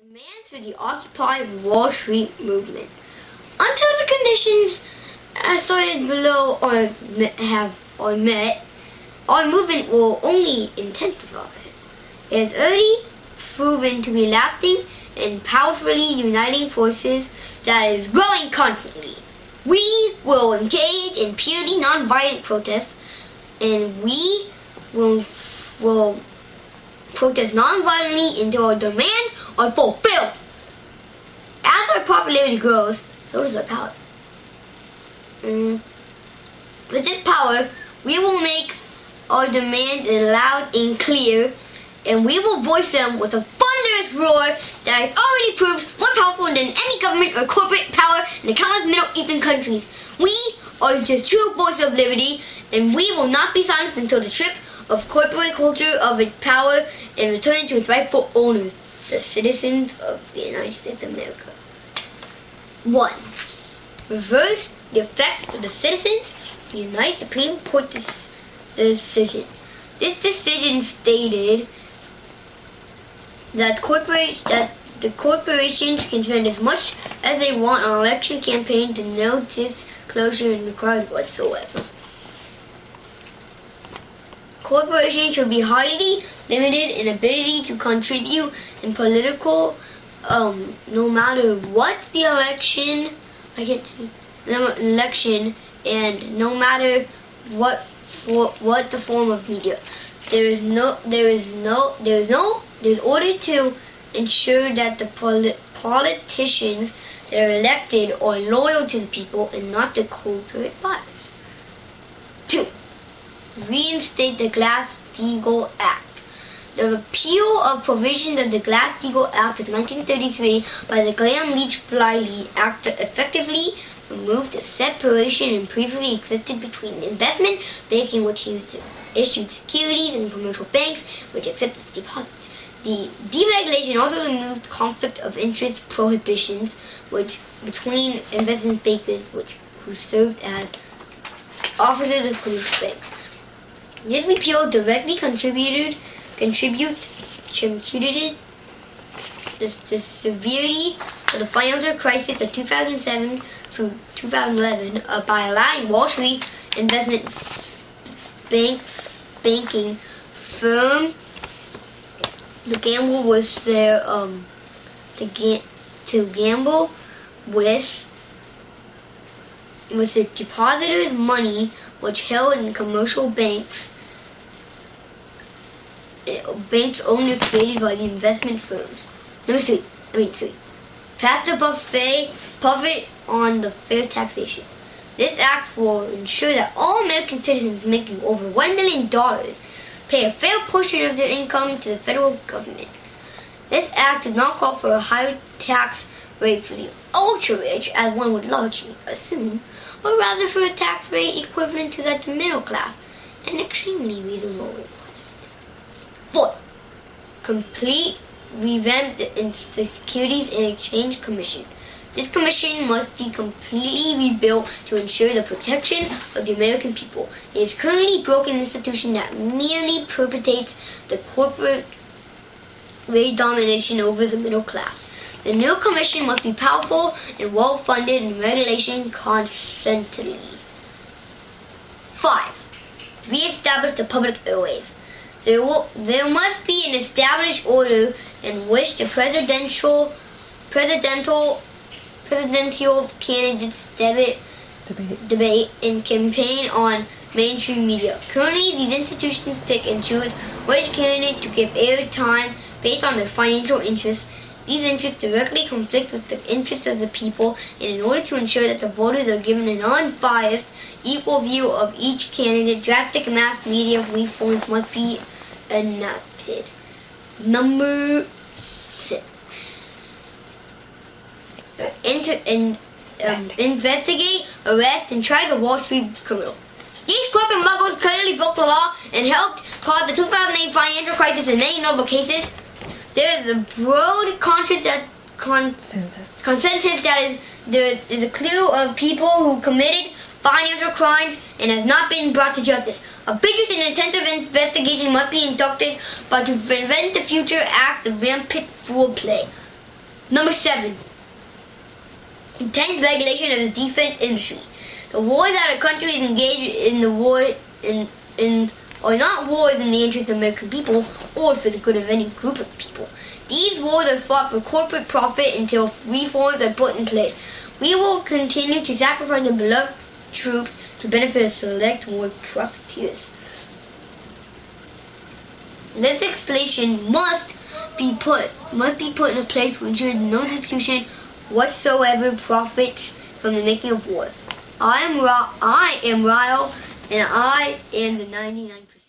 Demands for the Occupy Wall Street movement. Until the conditions as cited below are met, our movement will only intensify. It has already proven to be lasting and powerfully uniting forces that is growing constantly. We will engage in purely non-violent protests, and we will protest non-violently until our demands are fulfilled. As our popularity grows, so does our power. With this power, we will make our demands loud and clear, and we will voice them with a thunderous roar that is already proved more powerful than any government or corporate power in the countless Middle Eastern countries. We are just true voice of liberty, and we will not be silenced until the strip of corporate culture of its power and return to its rightful owners, the citizens of the United States of America. 1. Reverse the effects of the citizens. The United Supreme Court decision. This decision stated that the corporations can spend as much as they want on election campaigns and no disclosure is required whatsoever. Corporations should be highly limited in ability to contribute in political, no matter what the election, and no matter what the form of media. There is order to ensure that the politicians that are elected are loyal to the people and not the corporate buyers. 2. Reinstate the Glass-Steagall Act. The repeal of provisions of the Glass-Steagall Act of 1933 by the Gramm-Leach-Bliley Act effectively removed the separation previously existed between investment banking, which issued securities, and commercial banks, which accepted deposits. The deregulation also removed conflict of interest prohibitions between investment bankers who served as officers of commercial banks. This repeal directly contributed the severity of the financial crisis of 2007 through 2011 by allowing Wall Street investment banking firm to gamble with their gamble with the depositors' money, which held in commercial banks owner created by the investment firms. Number 3. Pass the buffet on the fair taxation. This act will ensure that all American citizens making over $1 million pay a fair portion of their income to the federal government. This act does not call for a higher tax rate for the ultra-rich, as one would largely assume, but rather for a tax rate equivalent to that of the middle class, an extremely reasonable request. 4. Complete revamp the Securities and Exchange Commission. This commission must be completely rebuilt to ensure the protection of the American people. It is currently a broken institution that merely perpetuates the corporate domination over the middle class. The new commission must be powerful and well-funded and regulation constantly. 5. Re-establish the public airways. There must be an established order in which the presidential candidates debate and campaign on mainstream media. Currently, these institutions pick and choose which candidate to give airtime based on their financial interests. These interests directly conflict with the interests of the people, and in order to ensure that the voters are given an unbiased, equal view of each candidate, drastic mass media reforms must be enacted. Number 6. Investigate, arrest, and try the Wall Street criminals. These corporate muggles clearly broke the law and helped cause the 2008 financial crisis in many notable cases. There is a broad consensus that there is a clue of people who committed financial crimes and has not been brought to justice. A vigorous and intensive investigation must be conducted, but to prevent the future acts of rampant foul play. Number 7. Intense regulation of the defense industry. The wars that a country is engaged in the war in are not wars in the interest of American people or for the good of any group of people. These wars are fought for corporate profit until reforms are put in place. We will continue to sacrifice the beloved troops to benefit a select more profiteers. Legislation must be put in a place to ensure no distribution whatsoever profits from the making of war. I am Ryle, and I am the 99%.